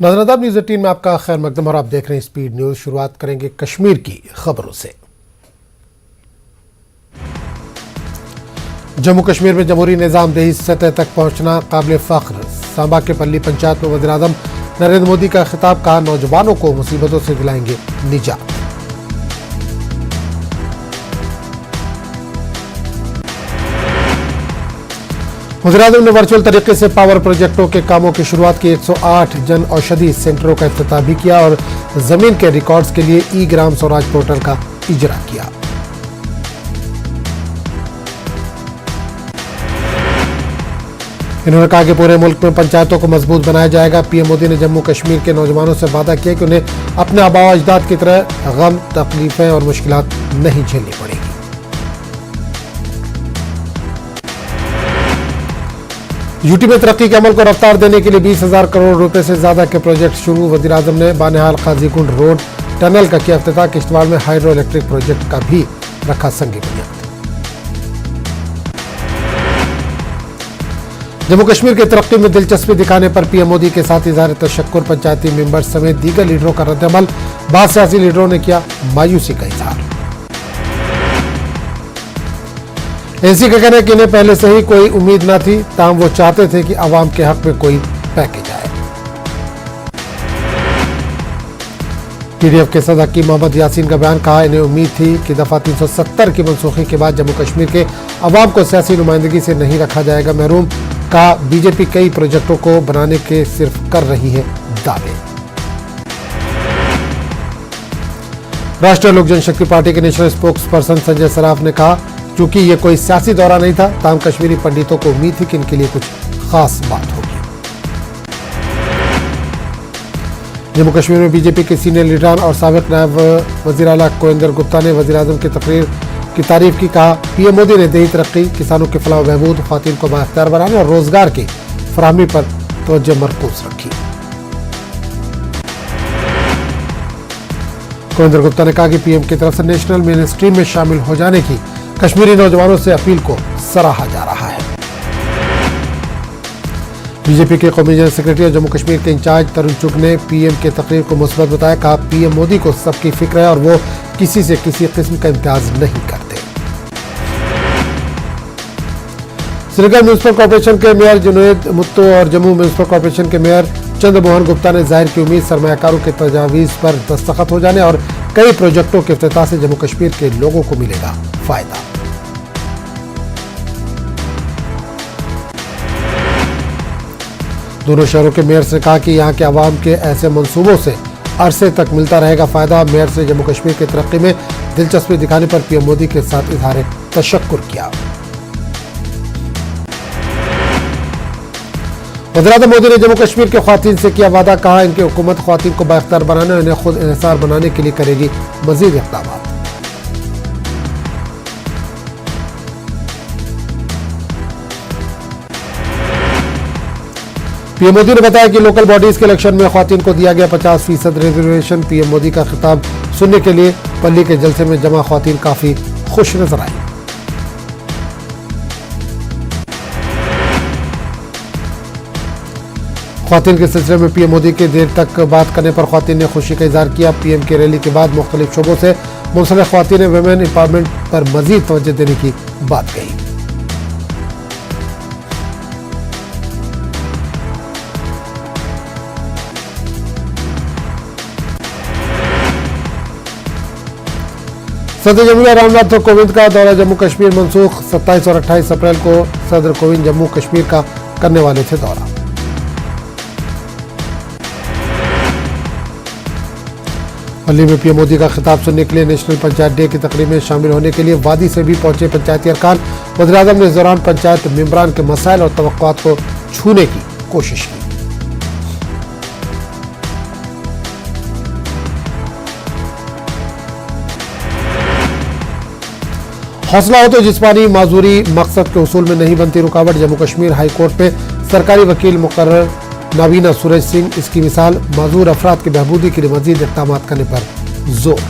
नाज़रीन न्यूज़ 18 में आपका खैर मकदम और आप देख रहे हैं स्पीड न्यूज़। शुरुआत करेंगे कश्मीर की खबरों से। जम्मू कश्मीर में जमहूरी निज़ामदेही सतह तक पहुंचना काबिल फ़ख्र। सांबा के पल्ली पंचायत में वज़ीर-ए-आज़म नरेंद्र मोदी का खिताब, कहा नौजवानों को मुसीबतों से दिलाएंगे निजात। वज़ीर-ए-आज़म ने वर्चुअल तरीके से पावर प्रोजेक्टों के कामों की शुरुआत की। 108 जन औषधि सेंटरों का इफ्तिताह भी किया और जमीन के रिकॉर्ड्स के लिए ई ग्राम स्वराज पोर्टल का इजरा किया। इन्होंने कहा कि पूरे मुल्क में पंचायतों को मजबूत बनाया जाएगा। पीएम मोदी ने जम्मू कश्मीर के नौजवानों से वादा किया कि उन्हें अपने आबा अजदाद की तरह गम, तकलीफें और मुश्किलात नहीं झेलनी पड़ेगी। यूटी में तरक्की के अमल को रफ्तार देने के लिए 20,000 करोड़ रुपए से ज्यादा के प्रोजेक्ट शुरू। वज़ीर-ए-आज़म ने बानिहाल काजीकुंड रोड टनल का किया इफ्तिताह। किश्तवाड़ में हाइड्रो इलेक्ट्रिक प्रोजेक्ट का भी रखा संगी बुनियाद। जम्मू कश्मीर की तरक्की में दिलचस्पी दिखाने पर पीएम मोदी के साथ इजहार तशक्कुर। पंचायती मेंबर समेत दीगर लीडरों का रद्द-ए-अमल। बाद सियासी लीडरों ने किया मायूसी का इजहार। एनसी का कहना है कि इन्हें पहले से ही कोई उम्मीद न थी, ताहम वो चाहते थे कि आवाम के हक में कोई पैकेज आए। पीडीएफ के सदर हकीम मोहम्मद यासीन का बयान, कहा इन्हें उम्मीद थी कि दफा 370 की मनसूखी के बाद जम्मू कश्मीर के अवाम को सियासी नुमाइंदगी से नहीं रखा जाएगा महरूम। कहा बीजेपी कई प्रोजेक्टों को बनाने के सिर्फ कर रही है दावे। राष्ट्रीय लोक जनशक्ति पार्टी के national spokes person Sanjay Saraf ने कहा, चूंकि ये कोई सियासी दौरा नहीं था, ताहम कश्मीरी पंडितों को उम्मीद थी कि इनके लिए कुछ खास बात होगी। जम्मू कश्मीर में बीजेपी के सीनियर लीडरान और साबिक नायब वजीर आला कोविंदर गुप्ता ने वज़ीर-ए-आज़म की तकरीर की तारीफ की। कहा पीएम मोदी ने देही तरक्की, किसानों के फलाह बहबूद, ख्वातीन को बाइख्तियार बनाने और रोजगार की फराहमी पर तवज्जो मरकूज रखी। कोविंदर गुप्ता ने कहा कि पीएम की तरफ से नेशनल मेन स्ट्रीम में शामिल हो जाने की कश्मीरी नौजवानों से अपील को सराहा जा रहा है। बीजेपी के कौमी जनरल सेक्रेटरी और जम्मू कश्मीर के इंचार्ज तरुण चुग ने पीएम के तकरीर को मुस्बत बताया। कहा पीएम मोदी को सबकी फिक्र है और वो किसी से किसी किस्म का इम्तियाज नहीं करते। श्रीनगर म्यूनिसिपल कॉर्पोरेशन के मेयर जुनैद मुत्तो और जम्मू म्यूनिसिपल कॉर्पोरेशन के मेयर चंद्रमोहन गुप्ता ने जाहिर की उम्मीद सरमायाकारों के तजावीज़ पर दस्तखत हो जाने और कई प्रोजेक्टों के इफ्तिताह से जम्मू कश्मीर के लोगों को मिलेगा फायदा। दोनों शहरों के मेयर ने कहा कि यहां के अवाम के ऐसे मंसूबों से अरसे तक मिलता रहेगा फायदा। मेयर से जम्मू कश्मीर की तरक्की में दिलचस्पी दिखाने पर पीएम मोदी के साथ इजहार तशक्कुर किया। वज़ीर-ए-आज़म मोदी ने जम्मू कश्मीर के ख्वातीन से किया वादा। कहा इनकी हुकूमत ख्वातीन को बाइख्तियार बनाने और इन्हें खुद इंहिसार बनाने के लिए करेगी मजीद इक़दाम। पीएम मोदी ने बताया कि लोकल बॉडीज के इलेक्शन में ख्वातीन को दिया गया 50% रिजर्वेशन। पीएम मोदी का खिताब सुनने के लिए पल्ली के जलसे में जमा ख्वातीन काफी खुश नजर आई। ख्वातीन के सिलसिले में पीएम मोदी के देर तक बात करने पर ख्वातीन ने खुशी का इजहार किया। पीएम की रैली के बाद मुख्तलिफ शोबों से मुंसलिक ख्वातीन ने वुमेन एम्पावरमेंट पर मजीद तवज्जो देने की बात कही। सदर जमहूरिया रामनाथ कोविंद का दौरा जम्मू कश्मीर मनसूख। 27 और 28 अप्रैल को सदर कोविंद जम्मू कश्मीर का करने वाले थे दौरा। पल्ली में पीएम मोदी का खिताब सुनने के लिए नेशनल पंचायत डे की तकरीब में शामिल होने के लिए वादी से भी पहुंचे पंचायती अरकान। वज़ीर-ए-आज़म ने इस दौरान पंचायत मेंबरान के मसाइल और तवक्कुआत को छूने की कोशिश की। हौसला हो तो जिस्मानी माजूरी मकसद के उसूल में नहीं बनती रुकावट। जम्मू कश्मीर हाई कोर्ट में सरकारी वकील मुकर्रर नाबीना सूरज सिंह इसकी मिसाल। माजूर अफराद की बहबूदी के लिए मजीद इक़दाम करने पर जोर।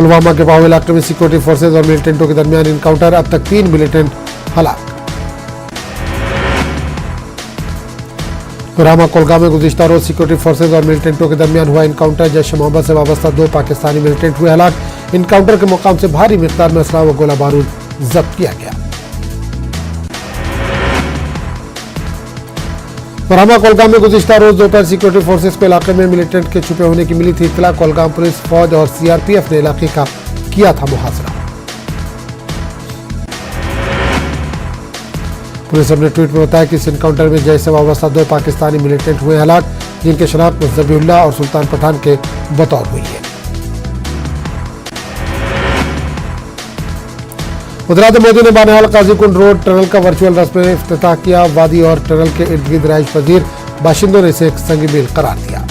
पुलवामा के पाओ इलाके में सिक्योरिटी फोर्सेज और मिलिटेंटों के दरमियान इनकाउंटर, अब तक 3 मिलिटेंट हलाक। रामा कोलगाम में गुज़िश्ता रोज सिक्योरिटी फोर्सेज और मिलिटेंटों के दरमियान हुआ इनकाउंटर, जैश ए मोहम्मद से वाबस्ता 2 पाकिस्तानी मिलिटेंट हुए हलाक। इनकाउंटर के मुकाम से भारी मिकदार में असला व गोला बारूद जब्त किया गया। रामा कोलगाम में गुज़िश्ता रोज दोपहर सिक्योरिटी फोर्सेज को इलाके में मिलिटेंट के छुपे होने की मिली थी इत्तला। कोलगाम पुलिस, फौज और सीआरपीएफ ने इलाके का किया था मुहासरा। पुलिस ने अपने ट्वीट में बताया कि इस एनकाउंटर में जैश से वाबस्ता 2 पाकिस्तानी मिलिटेंट हुए हलाक, जिनके शनाख्त ज़बीहुल्लाह और सुल्तान पठान के बतौर हुई है। वज़ीर-ए-आज़म मोदी ने बानिहाल काजीकुंड रोड टनल का वर्चुअल रस्म इफ्तिताह किया। वादी और टनल के इर्द गिर्द रिहाइश पजीर बाशिंदों ने इसे एक संगी मील करार दिया।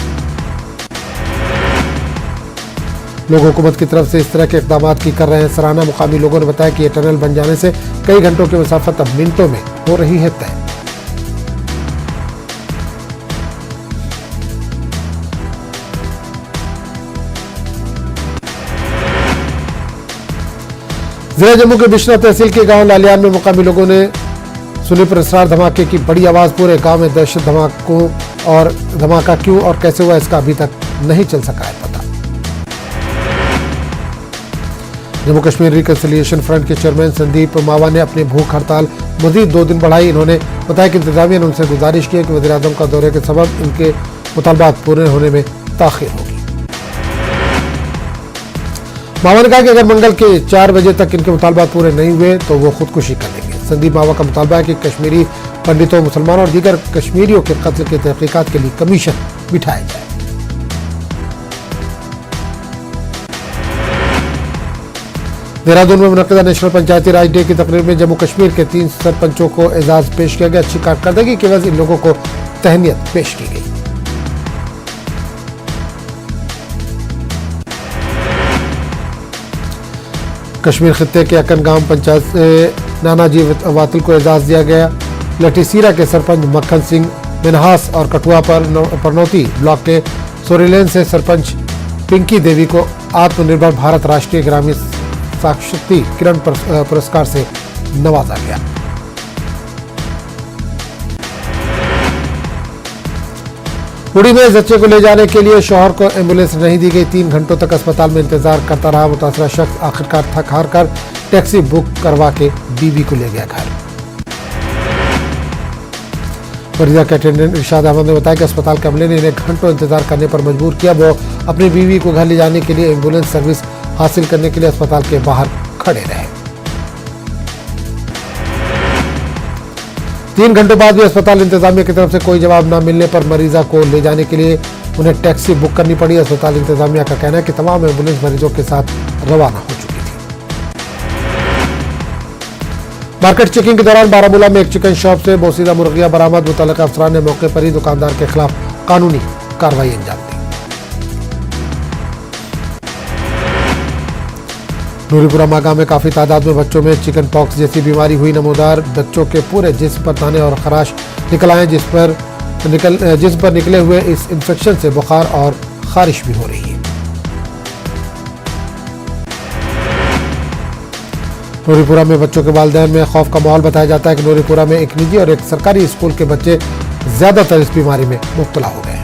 लोग हुकूमत की तरफ से इस तरह के इक़दाम की कर रहे हैं सराहना। मुकामी लोगों ने बताया कि यह टनल बन जाने से कई घंटों की मसाफत अब मिनटों में हो रही है तय। जिला जम्मू के बिश्ना तहसील के गांव लालियान में मुकामी लोगों ने सुनी पर असरार धमाके की बड़ी आवाज। पूरे गांव में दहशत धमाकों और धमाका क्यों और कैसे हुआ इसका अभी तक नहीं चल सका है पता। जम्मू कश्मीर रिकंसिलिएशन फ्रंट के चेयरमैन संदीप मावा ने अपनी भूख हड़ताल मजीद 2 दिन बढ़ाई। इन्होंने बताया कि इंतजामिया ने उनसे गुजारिश की है कि वज़ीर-ए-आज़म का दौरे के सबब इनके मुतालबात पूरे होने में ताख़ीर होगी। मावा ने कहा कि अगर मंगल के 4 बजे तक इनके मुतालबात पूरे नहीं हुए तो वो खुदकुशी कर लेंगे। संदीप मावा का मुतालबा है कि कश्मीरी पंडितों, मुसलमानों और दीगर कश्मीरियों के कत्ल की तहकीकात के लिए कमीशन बिठाया जाए। देहरादून में मुनक़िदा नेशनल पंचायती राज डे की तकरीर में जम्मू कश्मीर के 3 सरपंचों को एजाज पेश किया गया। अच्छी कारकर्दगी की वजह इन लोगों को तहनीत पेश की गई। कश्मीर खित्ते के अकनगाम पंचायत से नानाजी वातिल को एजाज दिया गया। लटीसीरा के सरपंच मक्खन सिंह मिनहास और कठुआ परनौती ब्लॉक के सोरेलेन से सरपंच पिंकी देवी को आत्मनिर्भर भारत राष्ट्रीय ग्रामीण साक्षरता किरण पुरस्कार से नवाजा गया। उड़ी में बच्चे को ले जाने के लिए शौहर को एम्बुलेंस नहीं दी गई। 3 घंटों तक अस्पताल में इंतजार करता रहा। मुतासरा शख्स आखिरकार थक हार कर टैक्सी बुक करवा के बीवी को ले गया घर। मरीजा के अटेंडेंट इरशाद अहमद ने बताया कि अस्पताल के अमले ने इन्हें घंटों इंतजार करने पर मजबूर किया। वो अपनी बीवी को घर ले जाने के लिए एम्बुलेंस सर्विस हासिल करने के लिए अस्पताल के बाहर खड़े रहे। 3 घंटों बाद भी अस्पताल इंतजामिया की तरफ से कोई जवाब न मिलने पर मरीजा को ले जाने के लिए उन्हें टैक्सी बुक करनी पड़ी। अस्पताल इंतजामिया का कहना है कि तमाम एम्बुलेंस मरीजों के साथ रवाना हो चुकी थी। मार्केट चेकिंग के दौरान बारामूला में एक चिकन शॉप से बोसीदा मुर्गियां बरामद। मुतल्लिका अफसरान ने मौके पर ही दुकानदार के खिलाफ कानूनी कार्रवाई अंजाम दी। नूरीपुरा मागा में काफी तादाद में बच्चों में चिकन पॉक्स जैसी बीमारी हुई नमूदार। बच्चों के पूरे जिस्म पर दाने और खराश निकल आए, जिस पर निकले हुए इस इंफेक्शन से बुखार और खारिश भी हो रही है। नूरीपुरा में बच्चों के वालिदैन में खौफ का माहौल बताया जाता है कि नूरीपुरा में एक निजी और एक सरकारी स्कूल के बच्चे ज्यादातर इस बीमारी में मुब्तला हो गए हैं।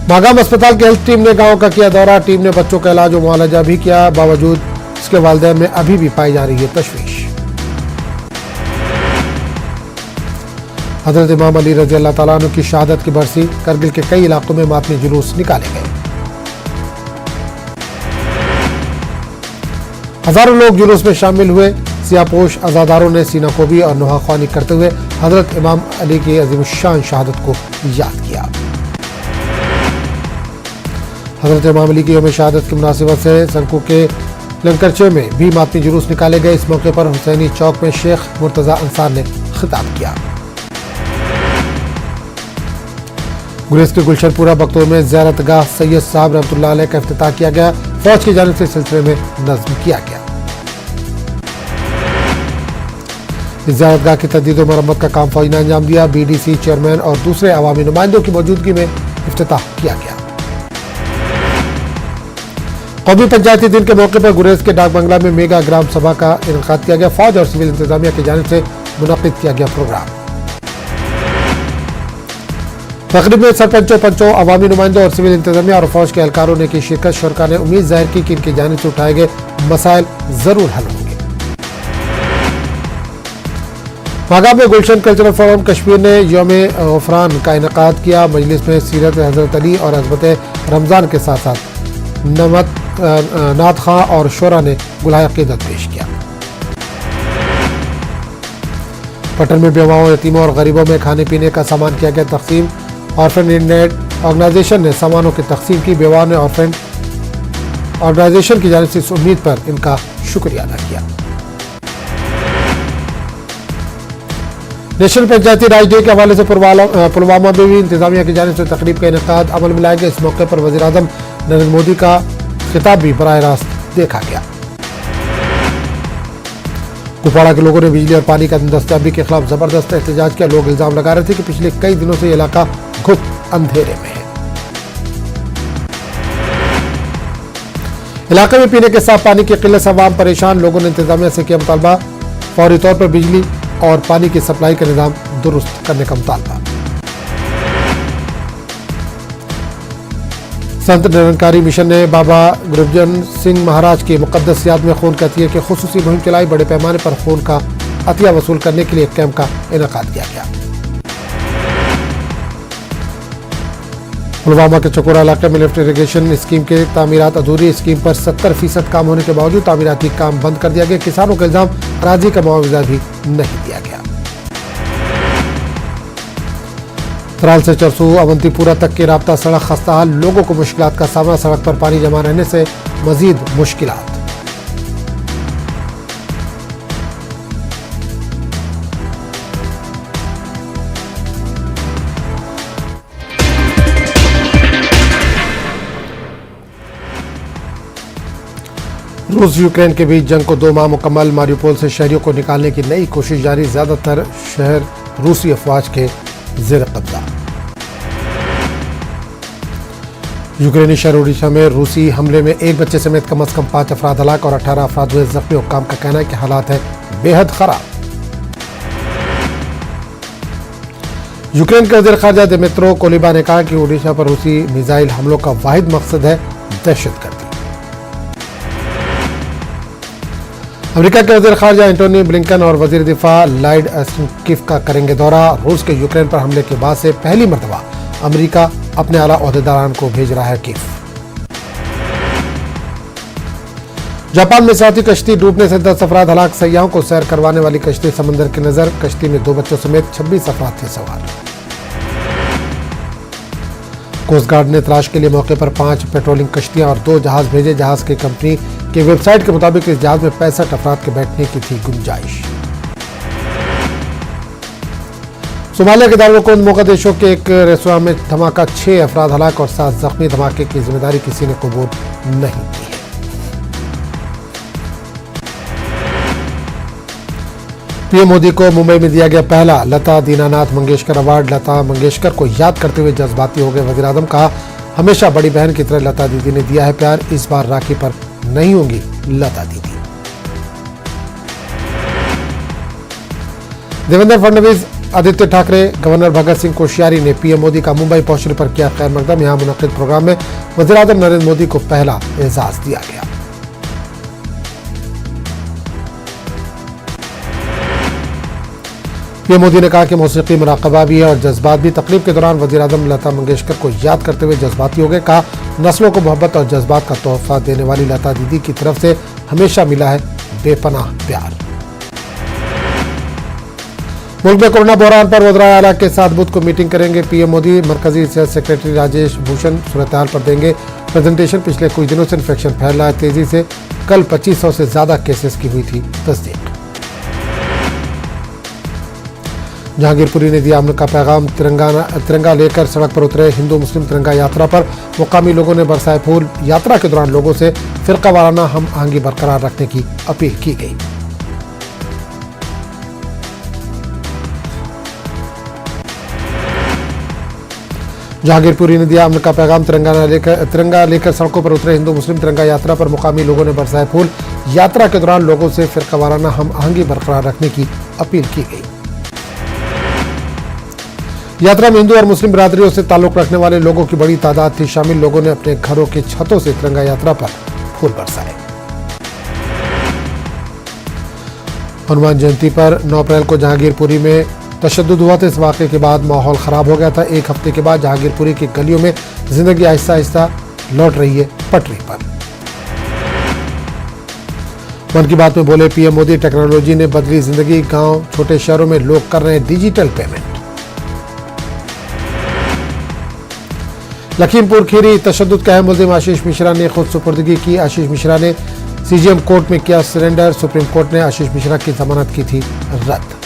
मागाम अस्पताल की हेल्थ टीम ने गांव का किया दौरा। टीम ने बच्चों का इलाज और मुआलजा भी किया। बावजूद इसके वालिदैन में अभी भी पाई जा रही है तशवीश। हजरत इमाम अली रज़ी अल्लाह तआला अन्हु की शहादत की बरसी। करगिल के कई इलाकों में मातमी जुलूस निकाले गए। हजारों लोग जुलूस में शामिल हुए। सियापोश अज़ादारों ने सीनाकोबी और नुहाख्वानी करते हुए हजरत इमाम अली की अज़ीमुश्शान शहादत को याद किया। हजरत इमाम अली की यौम शहादत की मुनासिबत से संकू के लंकरचे में भी मातमी जुलूस निकाले गए। इस मौके पर हुसैनी चौक में शेख मुर्तजा अंसार ने खिताब किया। गुरेज के गुलशनपुरा बख्तौर में ज़ियारतगाह सैयद साहब रहमतुल्लाह अलैह का इफ्तिताह किया गया। फौज की जानिब से इस सिलसिले में नज़्म किया गया। इस ज़ियारतगाह की तजदीद व मरम्मत का काम फौज ने अंजाम दिया। BDC चेयरमैन और दूसरे अवामी नुमाइंदों की मौजूदगी में इफ्तिताह किया गया। कौमी पंचायती दिन के मौके पर गुरेज के डाक बंगला में मेगा ग्राम सभा का इनेकाद किया गया। फौज और सिविल इंतजामिया की जानिब से मुनक्किद किया गया प्रोग्राम। तकरीब में सरपंचों, पंचों, अवामी नुमाइंदों और सिविल इंतजामिया और फौज के एहलकारों ने की शिरकत। शुरका ने उम्मीद जाहिर की कि इनकी जानिब से उठाए गए मसाइल जरूर हल होंगे। वाघा में गुलशन कल्चरल फोरम कश्मीर ने यौम गफरान का इनेकाद किया। मजलिस में सीरत हजरत अली और अज़मत रमज़ान के साथ साथ नात खां और शोरा ने गुलाए अक़ीदत पेश किया। पटन में बेवाओं, यतीमों और गरीबों में खाने पीने का सामान किया गया तकसीम। ऑर्फन नेट ऑर्गेनाइजेशन ने सामानों की तकसीम की। बेवाओं ने ऑर्फन ऑर्गेनाइजेशन की जानिब से इस उम्मीद पर इनका शुक्रिया अदा किया। नेशनल पंचायती राज डे के हवाले से पुलवामा में भी इंतजामिया की जानिब से तकरीब का इनेकाद अमल में लाया गया। इस मौके पर वज़ीर आज़म नरेंद्र मोदी का खिताब भी बराह रास्त देखा गया। कुपवाड़ा के लोगों ने बिजली और पानी का दस्तयाबी के खिलाफ जबरदस्त एहतजाज किया। लोग इल्जाम लगा रहे थे कि पिछले कई दिनों से यह इलाका घुट अंधेरे में है। इलाके में पीने के साफ पानी की किल्लत से अवाम परेशान। लोगों ने इंतजामिया से किया मुतालबा, फौरी तौर पर बिजली और पानी की सप्लाई का निजाम दुरुस्त करने का मुतालबा। संत निरंकारी मिशन ने बाबा गुरबचन सिंह महाराज की मुकद्दस याद में खून का अतिया की खुसूसी मुहिम चलाई। बड़े पैमाने पर खून का अतिया वसूल करने के लिए एक कैंप का इनेकाद किया गया। पुलवामा के चकोरा इलाके में लिफ्ट इरिगेशन स्कीम के तामीरात अधूरी। स्कीम पर 70% काम होने के बावजूद तामीराती काम बंद कर दिया गया। किसानों का इल्जाम अराजी का मुआवजा भी नहीं दिया गया। तराल से चरसू अवंतीपुरा तक की राब्ता सड़क खस्ताहाल। लोगों को मुश्किलात का सामना। सड़क पर पानी जमा रहने से मजीद मुश्किलात। रूस यूक्रेन के बीच जंग को 2 माह मुकम्मल। मारियोपोल से शहरियों को निकालने की नई कोशिश जारी। ज्यादातर शहर रूसी अफवाज के जेर कब्जा। यूक्रेनी शहर ओडिशा में रूसी हमले में एक बच्चे समेत कम से कम 5 अफराद हलाक और 18 अफराद हुए जख्मी। हुक्काम का कहना है कि हालात है बेहद खराब। यूक्रेन के वज़ीर ख़ारजा दिमित्रो कुलेबा ने कहा कि ओडिशा पर रूसी मिसाइल हमलों का वाहिद मकसद है दहशतगर्दी। अमेरिका के वज़ीर ख़ारजा एंटोनी ब्लिंकन और वज़ीर दिफा लॉयड ऑस्टिन का करेंगे दौरा। रूस के यूक्रेन पर हमले के बाद से पहली मरतबा अमेरिका अपने आला ओहदेदारान को भेज रहा है कीव। जापान में साथी कश्ती डूबने से 10 अफराद हलाक। सयाहों को सैर करवाने वाली कश्ती समंदर की नजर। कश्ती में 2 बच्चों समेत 26 अफराद थे सवार। कोस्ट गार्ड ने तलाश के लिए मौके पर 5 पेट्रोलिंग कश्तियां और 2 जहाज भेजे। जहाज की कंपनी की वेबसाइट के मुताबिक इस जहाज में 65 अफराद के बैठने की थी गुंजाइश। सोमालिया के दारुल मोगदिशो के एक रेस्तरां में धमाका, 6 अफराद हलाक और 7 जख्मी। धमाके की जिम्मेदारी किसी ने कबूल नहीं की है। पीएम मोदी को मुंबई में दिया गया पहला लता दीनानाथ मंगेशकर अवार्ड। लता मंगेशकर को याद करते हुए जज्बाती हो गए वज़ीर आज़म। कहा, हमेशा बड़ी बहन की तरह लता दीदी ने दिया है प्यार। इस बार राखी पर नहीं होंगी लता दीदी। देवेंद्र फडणवीस, आदित्य ठाकरे, गवर्नर भगत सिंह कोश्यारी ने पीएम मोदी का मुंबई पहुंचने पर किया खैर मकदम। यहां मुनक्किद प्रोग्राम में वज़ीर आज़म नरेंद्र मोदी को पहला एजाज दिया गया। पीएम मोदी ने कहा कि मौसीकी मुराकबा भी है और जज्बात भी। तकरीब के दौरान वज़ीर आज़म लता मंगेशकर को याद करते हुए जज्बाती हो गए। कहा, नस्लों को मोहब्बत और जज्बात का तोहफा देने वाली लता दीदी की तरफ से हमेशा मिला है बेपनाह प्यार। मुल्क में कोरोना बहरान पर वज़राए आला के साथ बुध को मीटिंग करेंगे पीएम मोदी। मरकजी सेहत सेक्रेटरी राजेश भूषण सूरत हाल पर देंगे प्रेजेंटेशन। पिछले कुछ दिनों से इन्फेक्शन फैल रहा है तेजी से। कल 2500 से ज्यादा केसेस की हुई थी तस्दीक। जहांगीरपुरी ने दिया अमन का पैगाम। तिरंगा लेकर सड़क पर उतरे हिंदू मुस्लिम तिरंगा यात्रा पर। मुकामी लोगों ने बरसाए फूल। यात्रा के दौरान लोगों से फिरका वाराना हम आहंगी बरकरार रखने की अपील की गई। जहांगीरपुरी ने दिया अमन का पैगाम। तिरंगा लेकर सड़कों पर उतरे हिंदू मुस्लिम तिरंगा यात्रा पर मुकामी लोगों ने बरसाए फूल। यात्रा के दौरान लोगों से फिरकावाराना हम आहंगी बरकरार रखने की अपील की गई। यात्रा में हिंदू और मुस्लिम बिरादरियों से ताल्लुक रखने वाले लोगों की बड़ी तादाद थी शामिल। लोगों ने अपने घरों की छतों से तिरंगा यात्रा पर फूल बरसाए। हनुमान जयंती पर 9 अप्रैल को जहांगीरपुरी में तशद्दुद हुआ था। इस वाक़े के बाद माहौल खराब हो गया था। एक हफ्ते के बाद जहांगीरपुरी की गलियों में जिंदगी आहिस्ता आहिस्ता लौट रही है पटरी पर। मन की बात में बोले पीएम मोदी, टेक्नोलॉजी ने बदली जिंदगी। गांव छोटे शहरों में लोग कर रहे हैं डिजिटल पेमेंट। लखीमपुर खीरी तशद्दुद का अहम मुल्जिम आशीष मिश्रा ने खुद सुपुर्दगी की। आशीष मिश्रा ने सीजीएम कोर्ट में किया सरेंडर। सुप्रीम कोर्ट ने आशीष मिश्रा की जमानत की थी रद्द।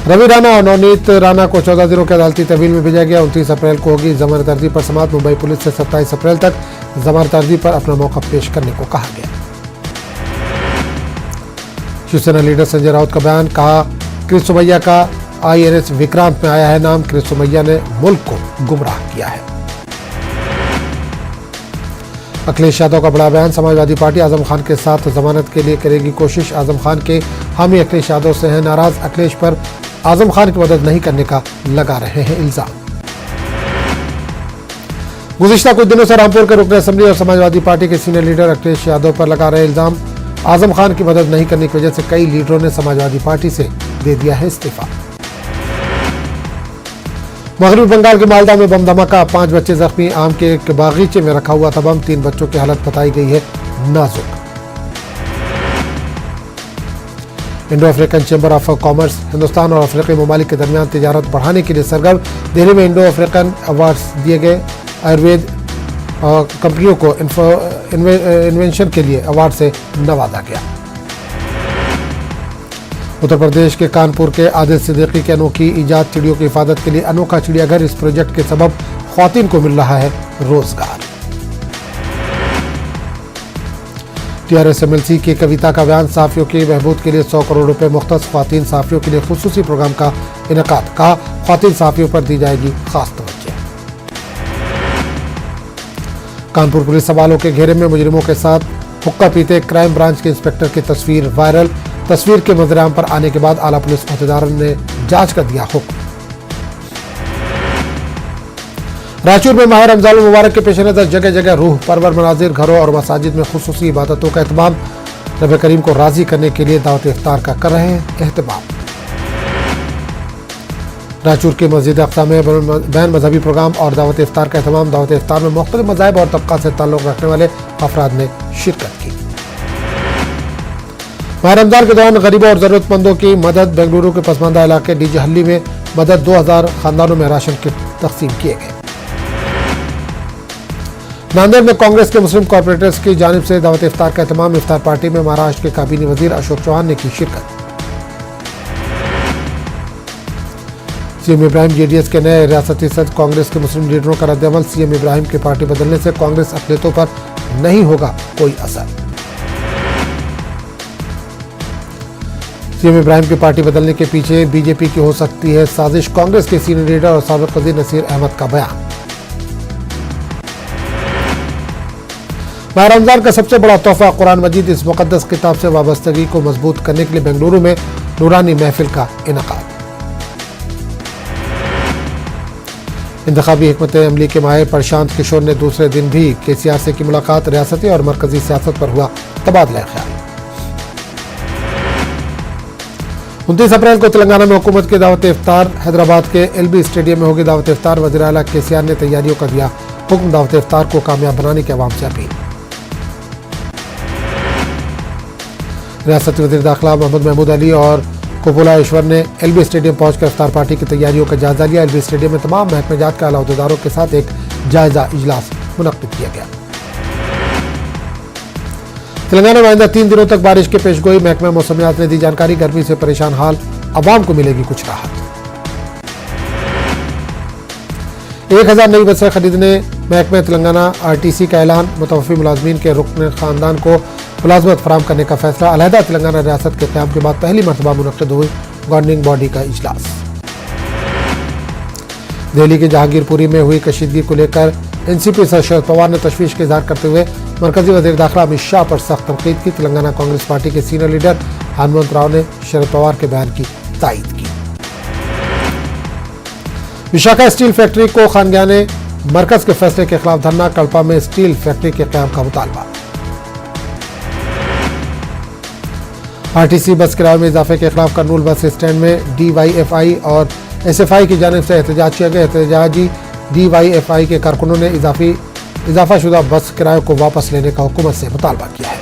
रवि राणा और नवनीत राणा को 14 दिनों के अदालती तहवील में भेजा गया। 29 अप्रैल को होगी जमानत अर्जी पर समाअत। मुंबई पुलिस से 27 अप्रैल तक जमानत अर्जी पर अपना मौका पेश करने को कहा गया। शिवसेना लीडर संजय राउत का बयान, कहा क्रिस सोमैया का INS विक्रांत में आया है नाम। क्रिस सोमैया ने मुल्क को गुमराह किया है। अखिलेश यादव का बड़ा बयान, समाजवादी पार्टी आजम खान के साथ जमानत के लिए करेगी कोशिश। आजम खान के हामी अखिलेश यादव से हैं नाराज। अखिलेश पर आजम खान की मदद नहीं करने का लगा रहे हैं इल्जाम। गुज़िश्ता कुछ दिनों से रामपुर के रुकन असेंबली और समाजवादी पार्टी के सीनियर लीडर अखिलेश यादव पर लगा रहे इल्जाम। आजम खान की मदद नहीं करने की वजह से कई लीडरों ने समाजवादी पार्टी से दे दिया है इस्तीफा। मगरबी बंगाल के मालदा में बम धमाका, 5 बच्चे जख्मी। आम के एक बागीचे में रखा हुआ था बम। 3 बच्चों की हालत बताई गई है नाजुक। Indo African chamber of commerce Hindustan और अफ्रीकी ममालिक के दरमियान तिजारत बढ़ाने के लिए सरगर्म। दिल्ली में इंडो अफ्रीकन अवार्ड्स दिए गए। आयुर्वेद कंपनियों को इन्वेंशन के लिए अवार्ड से नवाजा गया। उत्तर प्रदेश के कानपुर के आदिल सिद्दीकी की अनोखी ईजाद, चिड़ियों की हिफाजत के लिए अनोखा चिड़ियाघर। इस प्रोजेक्ट के सबब ख्वातीन को मिल रहा है रोजगार। TRS MLC की कविता का बयान, साफियों की बहबूद के लिए 100 करोड़ रुपए मुख्तस। ख्वातीन साफियों के लिए खुसूसी प्रोग्राम का इनेकाद। कहा ख्वातीन साफियों पर दी जाएगी खास तवज्जो। कानपुर पुलिस सवालों के घेरे में मुजरिमों के साथ हुक्का पीते क्राइम ब्रांच के इंस्पेक्टर की तस्वीर वायरल। तस्वीर के मंजरेआम पर आने के बाद आला पुलिस अहदेदारों ने जांच का दिया हुक्म। रायचूर में माह रमजान मुबारक के पेश नजर जगह जगह रूह परवर मनाजिर, घरों और मसाजिद में खुसूसी इबादतों का एहतमाम। नबी करीम को राजी करने के लिए दावत इफ्तार का कर रहे हैं एहतमाम। रायचूर के मस्जिद अक्सा में बैन मजहबी प्रोग्राम और दावत इफ्तार का एहतमाम। दावत इफ्तार में मुख्तलिफ मज़ाहिब और तबका से ताल्लुक़ रखने वाले अफराद ने शिरकत की। माह रमजान के दौरान गरीबों और जरूरतमंदों की मदद। बेंगलुरु के पसमानदा इलाके डीजे हल्ली में मदद। 2000 खानदानों में राशन किट तकसीम किए गए। नांदेड़ में कांग्रेस के मुस्लिम कॉर्पोरेटर्स की जानिब से दावत इफ्तार का एहतमाम। इफ्तार पार्टी में महाराष्ट्र के काबीनी वजीर अशोक चौहान ने की शिरकत। सीएम इब्राहिम JDS के नए रियासती सदर। कांग्रेस के मुस्लिम लीडरों का रद्दअमल, सीएम इब्राहिम की पार्टी बदलने से कांग्रेस अक़लियतों पर नहीं होगा कोई असर। सीएम इब्राहिम की पार्टी बदलने के पीछे बीजेपी की हो सकती है साजिश। कांग्रेस के सीनियर लीडर और साबिक़ वज़ीर नसीर अहमद का बयान। माह रमजान का सबसे बड़ा तोहफा कुरान मजीद। इस मुक़द्दस किताब से वाबस्तगी को मजबूत करने के लिए बेंगलुरु में नूरानी महफिल का इनेकाद। इंतखाबी हिकमत अमली के माहिर प्रशांत किशोर ने दूसरे दिन भी KCR से की मुलाकात। रियासती और मरकजी सियासत पर हुआ तबादला ख्याल। 29 अप्रैल को तेलंगाना में हुकूमत की दावत इफ्तार। हैदराबाद के LB स्टेडियम में होगी दावत इफ्तार। वज़ीर आला KCR ने तैयारियों का दिया हुक्म। दावत इफ्तार को कामयाब बनाने की अवाम से अपील। रियासती वज़ीर दाखिला मोहम्मद महमूद अली और कोपुला ईश्वर ने LB स्टेडियम पहुंचकर इफ्तार पार्टी की तैयारियों का जायजा लिया। LB स्टेडियम में तमाम महकमे जात के आला अहदेदारों के साथ एक जायजा इजलास मुनक्किद किया गया। तेलंगाना में आइंदा 3 दिनों तक बारिश की पेशगोई। महकमा मौसमियात ने दी जानकारी। गर्मी से परेशान हाल अवाम को मिलेगी कुछ राहत। 1000 नई बसें खरीदने महकमा तेलंगाना RTC का ऐलान। मुतवफ़ी मुलाजमीन के रुकन खानदान को मुलाजमत फराहम करने का फैसला। अलहदा तेलंगाना रियासत के क़याम के बाद पहली मरतबा मुनक्किद हुई गवर्निंग बॉडी का इजलास। दिल्ली के जहांगीरपुरी में हुई कशीदगी को लेकर एनसीपी सर शरद पवार ने तशवीश का इजहार करते हुए मरकजी वज़ीर दाखिला अमित शाह पर सख्त तनकीद की। तेलंगाना कांग्रेस पार्टी के सीनियर लीडर हनुमंत राव ने शरद पवार के बयान की तायीद की। विशाखा स्टील फैक्ट्री को खानगिया ने मरकज के फैसले के खिलाफ धरना। कल्पा में स्टील फैक्ट्री के क़याम का मुतालबा। आरटीसी बस किराए में इजाफे के खिलाफ करनूल बस स्टैंड में डीवाईएफआई और एसएफआई की जानिब से एहतजाज किया गया। एहतजाजी डीवाईएफआई के कारकुनों ने इजाफा शुदा बस किराए को वापस लेने का हुकूमत से मुतालबा किया है।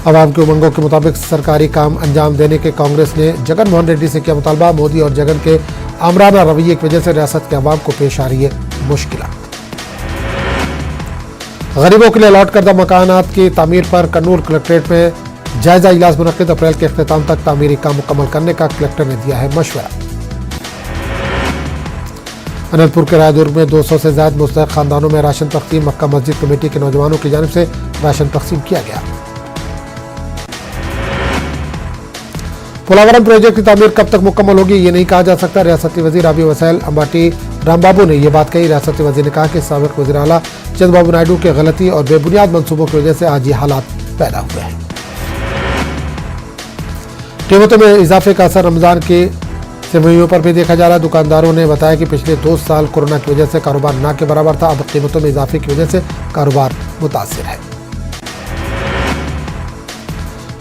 अवाम की उमंगों के मुताबिक सरकारी काम अंजाम देने के कांग्रेस ने जगन मोहन रेड्डी से किया मुतालबा। मोदी और जगन के आमराना रवैये की वजह से रियासत के अवाम को पेश आ रही है मुश्किलात। गरीबों के लिए अलॉट करदा मकानात की तामीर पर कर्नूल कलेक्ट्रेट में जायजा इजलास मुनक्किद। अप्रैल के अख्ताम तक तामीरी काम मुकम्मल करने का कलेक्टर ने दिया है मशवरा। अनंतपुर के रायदुर्ग में 200 से ज्यादा मुस्तहिक खानदानों में राशन तकसीम। मक्का मस्जिद कमेटी के नौजवानों की जानिब से राशन तकसीम किया गया। पोलावरम प्रोजेक्ट की तामीर कब तक मुकम्मल होगी ये नहीं कहा जा सकता। रियासती वजीर आबी वसैल अंबाटी रामबाबू ने यह बात कही। रियासती वजीर ने कहा कि साबिक वजीर आला चंद्रबाबू नायडू के गलती और बेबुनियाद मंसूबों की वजह से आज ये हालात पैदा हुए हैं। कीमतों में इजाफे का असर रमजान के सेवइयों पर भी देखा जा रहा है। दुकानदारों ने बताया कि पिछले 2 साल कोरोना की वजह से कारोबार ना के बराबर था। अब कीमतों में इजाफे की वजह से कारोबार मुतासिर है।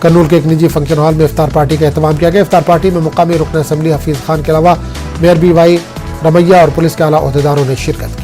कर्नूल के एक निजी फंक्शन हॉल में इफ्तार पार्टी का एहतमाम किया गया। इफ्तार पार्टी में मुकामी रुकन असम्बली हफीज खान के अलावा मेयर BY रमैया और पुलिस के आला ओहदेदारों ने शिरकत की।